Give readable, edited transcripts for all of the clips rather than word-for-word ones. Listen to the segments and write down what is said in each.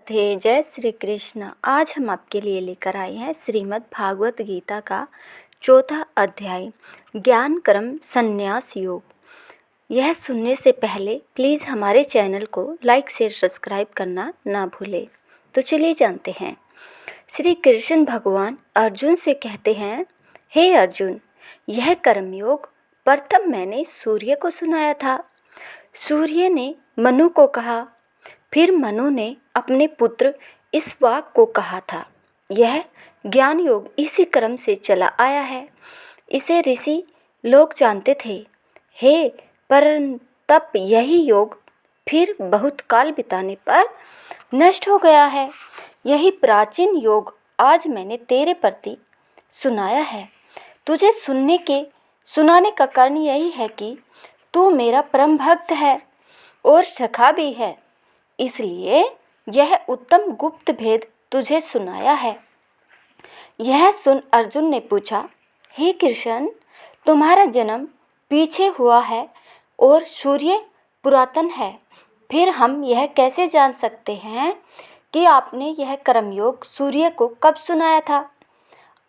राधे, जय श्री कृष्ण। आज हम आपके लिए लेकर आए हैं श्रीमद् भागवत गीता का चौथा अध्याय ज्ञान कर्म संन्यास योग। यह सुनने से पहले प्लीज़ हमारे चैनल को लाइक शेयर सब्सक्राइब करना ना भूलें। तो चलिए जानते हैं। श्री कृष्ण भगवान अर्जुन से कहते हैं, हे अर्जुन, यह कर्मयोग प्रथम मैंने सूर्य को सुनाया था। सूर्य ने मनु को कहा, फिर मनु ने अपने पुत्र इक्ष्वाकु को कहा था। यह ज्ञान योग इसी क्रम से चला आया है। इसे ऋषि लोग जानते थे। हे परंतप यही योग फिर बहुत काल बिताने पर नष्ट हो गया है। यही प्राचीन योग आज मैंने तेरे प्रति सुनाया है। तुझे सुनाने का कारण यही है कि तू मेरा परम भक्त है और सखा भी है, इसलिए यह उत्तम गुप्त भेद तुझे सुनाया है। यह सुन अर्जुन ने पूछा, हे कृष्ण, तुम्हारा जन्म पीछे हुआ है और सूर्य पुरातन है, फिर हम यह कैसे जान सकते हैं कि आपने यह कर्मयोग सूर्य को कब सुनाया था?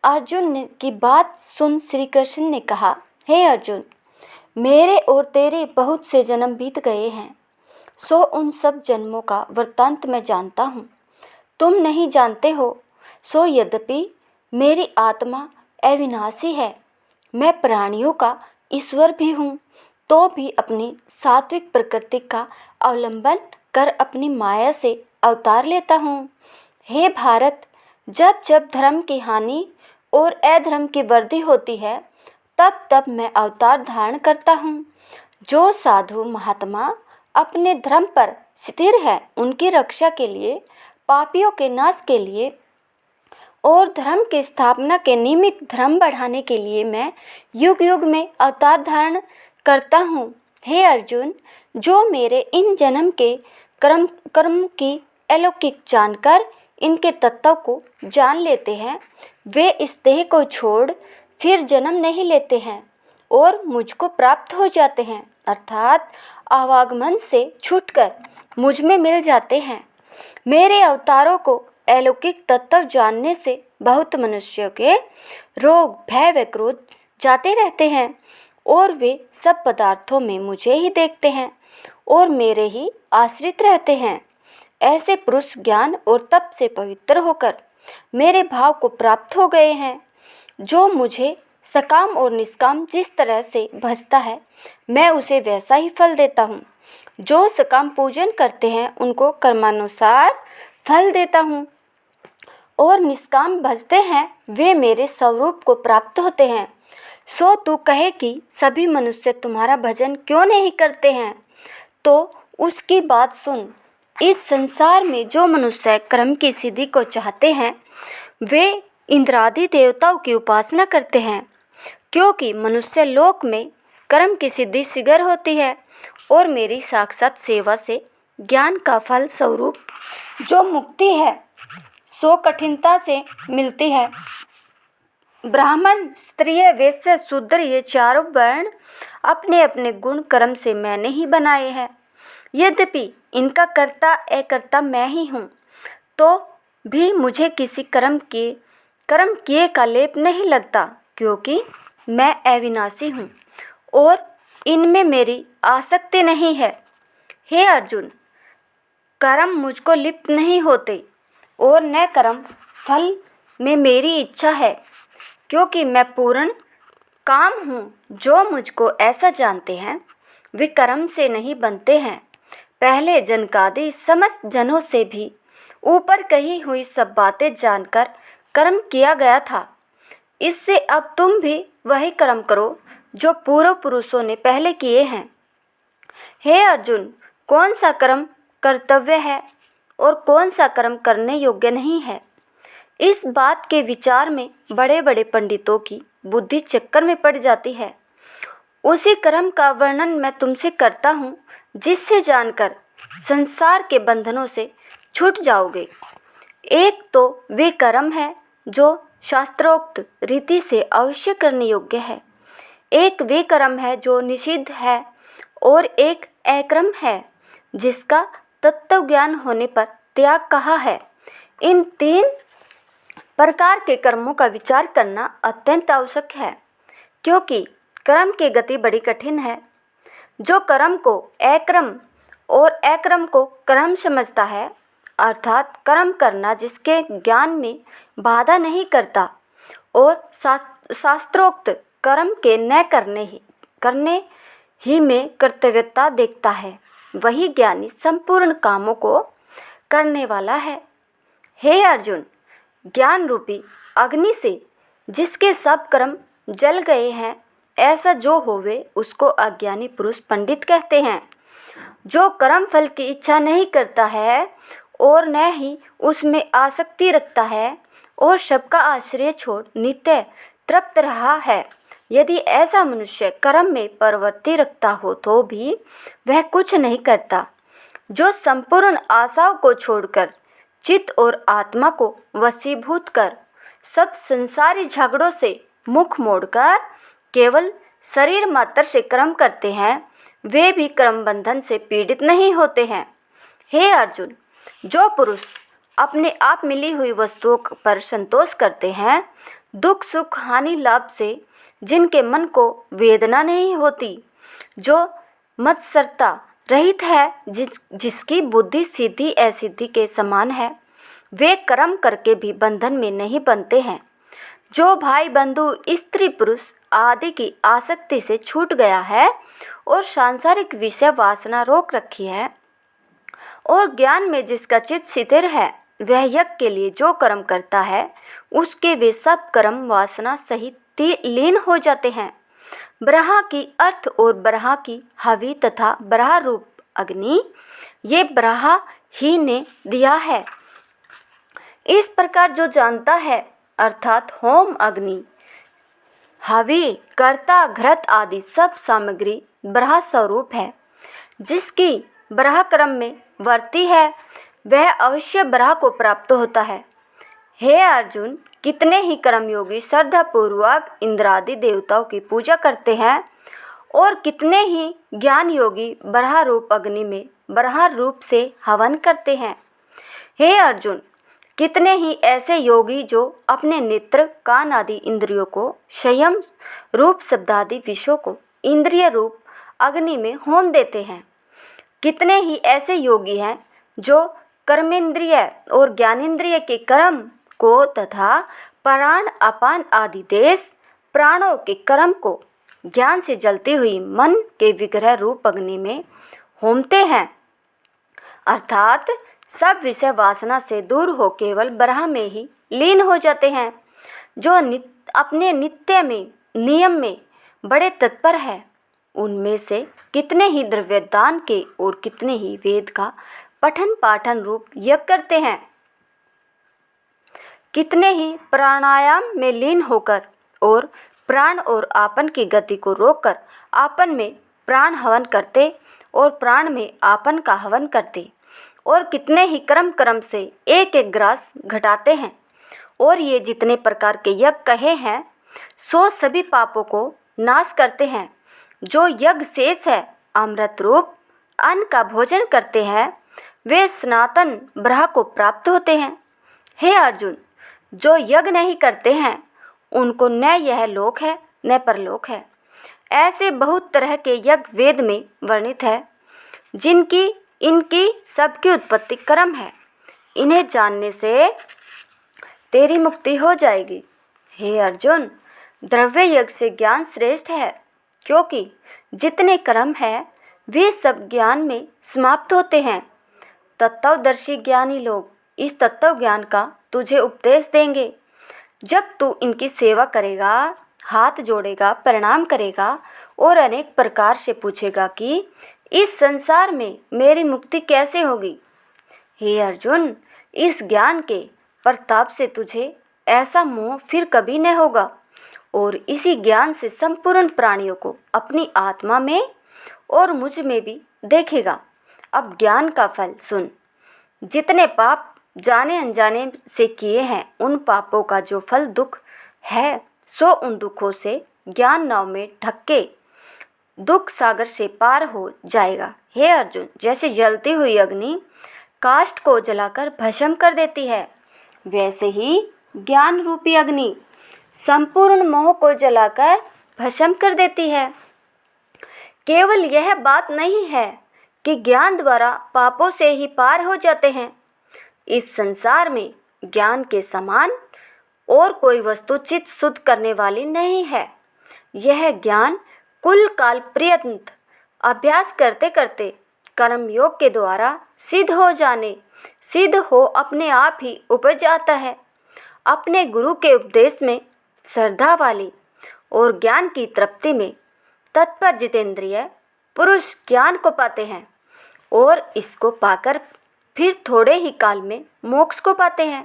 अर्जुन की बात सुन श्री कृष्ण ने कहा, हे अर्जुन, मेरे और तेरे बहुत से जन्म बीत गए हैं, सो उन सब जन्मों का वृत्तांत मैं जानता हूँ। तुम नहीं जानते हो। सो यद्यपि मेरी आत्मा अविनाशी है, मैं प्राणियों का ईश्वर भी हूँ, तो भी अपनी सात्विक प्रकृति का अवलंबन कर अपनी माया से अवतार लेता हूँ। हे भारत, जब जब धर्म की हानि और अधर्म की वृद्धि होती है, तब तब मैं अवतार धारण करता हूँ। जो साधु महात्मा अपने धर्म पर स्थिर है, उनकी रक्षा के लिए, पापियों के नाश के लिए और धर्म की स्थापना के निमित्त धर्म बढ़ाने के लिए मैं युग युग में अवतार धारण करता हूँ। हे अर्जुन, जो मेरे इन जन्म के कर्म की अलौकिक जानकर इनके तत्व को जान लेते हैं, वे इस देह को छोड़ फिर जन्म नहीं लेते हैं और मुझको प्राप्त हो जाते हैं, अर्थात आवागमन से छूटकर मुझ में मिल जाते हैं। मेरे अवतारों को अलौकिक तत्व जानने से बहुत मनुष्यों के रोग, भय व क्रोध जाते रहते हैं और वे सब पदार्थों में मुझे ही देखते हैं और मेरे ही आश्रित रहते हैं। ऐसे पुरुष ज्ञान और तप से पवित्र होकर मेरे भाव को प्राप्त हो गए हैं। जो मुझे सकाम और निष्काम जिस तरह से भजता है, मैं उसे वैसा ही फल देता हूँ। जो सकाम पूजन करते हैं, उनको कर्मानुसार फल देता हूँ और निष्काम भजते हैं, वे मेरे स्वरूप को प्राप्त होते हैं। सो तू कहे कि सभी मनुष्य तुम्हारा भजन क्यों नहीं करते हैं, तो उसकी बात सुन। इस संसार में जो मनुष्य कर्म की सिद्धि को चाहते हैं, वे इंद्रादि देवताओं की उपासना करते हैं, क्योंकि मनुष्य लोक में कर्म की सिद्धि शीघ्र होती है और मेरी साक्षात सेवा से ज्ञान का फल स्वरूप जो मुक्ति है, सो कठिनता से मिलती है। ब्राह्मण, क्षत्रिय, वैश्य, शूद्र, ये चारों वर्ण अपने अपने गुण कर्म से मैंने ही बनाए हैं। यद्यपि इनका कर्ता अकर्ता मैं ही हूँ, तो भी मुझे किसी कर्म किए का लेप नहीं लगता, क्योंकि मैं अविनाशी हूँ और इनमें मेरी आसक्ति नहीं है। हे अर्जुन, कर्म मुझको लिप्त नहीं होते और न कर्म फल में मेरी इच्छा है, क्योंकि मैं पूर्ण काम हूँ। जो मुझको ऐसा जानते हैं, वे कर्म से नहीं बनते हैं। पहले जनकादि समस्त जनों से भी ऊपर कही हुई सब बातें जानकर कर्म किया गया था। इससे अब तुम भी वही कर्म करो जो पूर्व पुरुषों ने पहले किए हैं। हे अर्जुन, कौन सा कर्म कर्तव्य है और कौन सा कर्म करने योग्य नहीं है, इस बात के विचार में बड़े बड़े पंडितों की बुद्धि चक्कर में पड़ जाती है। उसी कर्म का वर्णन मैं तुमसे करता हूँ, जिससे जानकर संसार के बंधनों से छूट जाओगे। एक तो वे कर्म है जो शास्त्रोक्त रीति से अवश्य करने योग्य है, एक वे कर्म है जो निषिद्ध है और एक अकर्म है जिसका तत्व ज्ञान होने पर त्याग कहा है। इन 3 प्रकार के कर्मों का विचार करना अत्यंत आवश्यक है, क्योंकि कर्म की गति बड़ी कठिन है। जो कर्म को अकर्म और अकर्म को कर्म समझता है, अर्थात कर्म करना जिसके ज्ञान में बाधा नहीं करता और शास्त्रोक्त कर्म के न करने ही में कर्तव्यता देखता है, वही ज्ञानी संपूर्ण कामों को करने वाला है। हे अर्जुन, ज्ञान रूपी अग्नि से जिसके सब कर्म जल गए हैं, ऐसा जो होवे उसको अज्ञानी पुरुष पंडित कहते हैं। जो कर्म फल की इच्छा नहीं करता है और न ही उसमें आसक्ति रखता है और सबका आश्रय छोड़ नित्य तृप्त रहा है, यदि ऐसा मनुष्य कर्म में प्रवृत्ति रखता हो तो भी वह कुछ नहीं करता। जो संपूर्ण आशाओं को छोड़कर चित्त और आत्मा को वशीभूत कर सब संसारी झगड़ों से मुख मोड़कर केवल शरीर मात्र से कर्म करते हैं, वे भी कर्म बंधन से पीड़ित नहीं होते हैं। हे अर्जुन, जो पुरुष अपने आप मिली हुई वस्तुओं पर संतोष करते हैं, दुख सुख हानि लाभ से जिनके मन को वेदना नहीं होती, जो मत्सरता रहित है, जिसकी बुद्धि सिद्धि असिद्धि के समान है, वे कर्म करके भी बंधन में नहीं बनते हैं। जो भाई बंधु स्त्री पुरुष आदि की आसक्ति से छूट गया है और सांसारिक विषय वासना रोक रखी है और ज्ञान में जिसका चित्त स्थिर है, वह यज्ञ के लिए जो कर्म करता है उसके वे सब कर्म वासना सहित लीन हो जाते हैं। ब्रह्मा की अर्थ और ब्रह्मा की हवि तथा ब्रह्मा रूप अग्नि, ये ब्रह्मा ही ने दिया है। इस प्रकार जो जानता है, अर्थात होम अग्नि हवि कर्ता घृत आदि सब सामग्री ब्रह्म स्वरूप है, जिसकी ब्रह्म क्रम में वर्ती है, वह अवश्य ब्रह्म को प्राप्त होता है। हे अर्जुन, कितने ही कर्मयोगी श्रद्धापूर्वक इंद्रादि देवताओं की पूजा करते हैं और कितने ही ज्ञान योगी ब्रह्म रूप अग्नि में ब्रह्म रूप से हवन करते हैं। हे अर्जुन, कितने ही ऐसे योगी जो अपने नेत्र कान आदि इंद्रियों को संयम रूप शब्दादि विषयों को इंद्रिय रूप अग्नि में होम देते हैं। कितने ही ऐसे योगी हैं जो कर्मेंद्रिय और ज्ञानेंद्रिय के कर्म को तथा प्राण अपान आदि देश प्राणों के कर्म को ज्ञान से जलती हुई मन के विग्रह रूप अग्नि में होमते हैं, अर्थात सब विषय वासना से दूर हो केवल ब्रह्म में ही लीन हो जाते हैं। जो अपने नित्य में नियम में बड़े तत्पर है, उनमें से कितने ही द्रव्य दान के और कितने ही वेद का पठन पाठन रूप यज्ञ करते हैं। कितने ही प्राणायाम में लीन होकर और प्राण और आपन की गति को रोककर आपन में प्राण हवन करते और प्राण में आपन का हवन करते, और कितने ही क्रम से एक एक ग्रास घटाते हैं। और ये जितने प्रकार के यज्ञ कहे हैं, सो सभी पापों को नाश करते हैं। जो यज्ञ शेष है, अमृत रूप अन्न का भोजन करते हैं, वे सनातन ब्रह्म को प्राप्त होते हैं। हे अर्जुन, जो यज्ञ नहीं करते हैं, उनको न यह लोक है न परलोक है। ऐसे बहुत तरह के यज्ञ वेद में वर्णित है, जिनकी इनकी सबकी उत्पत्ति कर्म है। इन्हें जानने से तेरी मुक्ति हो जाएगी। हे अर्जुन, द्रव्य यज्ञ से ज्ञान श्रेष्ठ है, क्योंकि जितने कर्म है वे सब ज्ञान में समाप्त होते हैं। तत्वदर्शी ज्ञानी लोग इस तत्व ज्ञान का तुझे उपदेश देंगे। जब तू इनकी सेवा करेगा, हाथ जोड़ेगा, प्रणाम करेगा और अनेक प्रकार से पूछेगा कि इस संसार में मेरी मुक्ति कैसे होगी। हे अर्जुन, इस ज्ञान के प्रताप से तुझे ऐसा मोह फिर कभी न होगा और इसी ज्ञान से संपूर्ण प्राणियों को अपनी आत्मा में और मुझ में भी देखेगा। अब ज्ञान का फल सुन। जितने पाप जाने अनजाने से किए हैं, उन पापों का जो फल दुख है, सो उन दुखों से ज्ञान नाव में ढके दुख सागर से पार हो जाएगा। हे अर्जुन, जैसे जलती हुई अग्नि काष्ठ को जलाकर भस्म कर देती है, वैसे ही ज्ञान रूपी अग्नि संपूर्ण मोह को जलाकर भस्म कर देती है। केवल यह बात नहीं है कि ज्ञान द्वारा पापों से ही पार हो जाते हैं। इस संसार में ज्ञान के समान और कोई वस्तु चित्त शुद्ध करने वाली नहीं है। यह ज्ञान कुल काल पर्यंत अभ्यास करते करते कर्म योग के द्वारा सिद्ध हो अपने आप ही उपज आता है। अपने गुरु के उपदेश में श्रद्धा वाली और ज्ञान की तृप्ति में तत्पर जितेंद्रिय पुरुष ज्ञान को पाते हैं और इसको पाकर फिर थोड़े ही काल में मोक्ष को पाते हैं।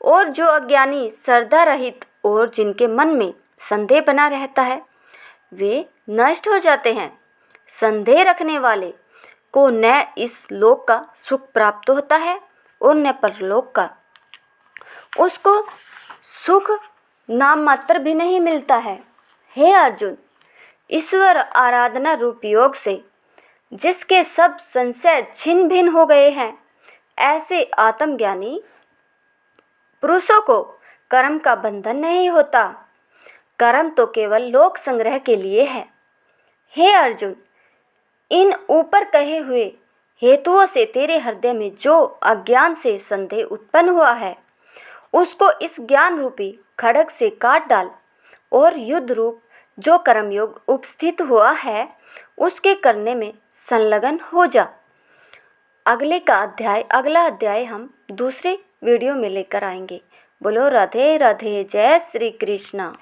और जो अज्ञानी श्रद्धा रहित और जिनके मन में संदेह बना रहता है, वे नष्ट हो जाते हैं। संदेह रखने वाले को न इस लोक का सुख प्राप्त होता है और न परलोक का। उसको सुख नाम मात्र भी नहीं मिलता है। हे अर्जुन, ईश्वर आराधना रूप योग से जिसके सब संशय छिन्न भिन्न हो गए हैं, ऐसे आत्मज्ञानी पुरुषों को कर्म का बंधन नहीं होता। कर्म तो केवल लोक संग्रह के लिए है। हे अर्जुन, इन ऊपर कहे हुए हेतुओं से तेरे हृदय में जो अज्ञान से संदेह उत्पन्न हुआ है, उसको इस ज्ञान रूपी खड्ग से काट डाल और युद्ध रूप जो कर्मयोग उपस्थित हुआ है, उसके करने में संलग्न हो जा। अगला अध्याय हम दूसरे वीडियो में लेकर आएंगे। बोलो राधे राधे, जय श्री कृष्णा।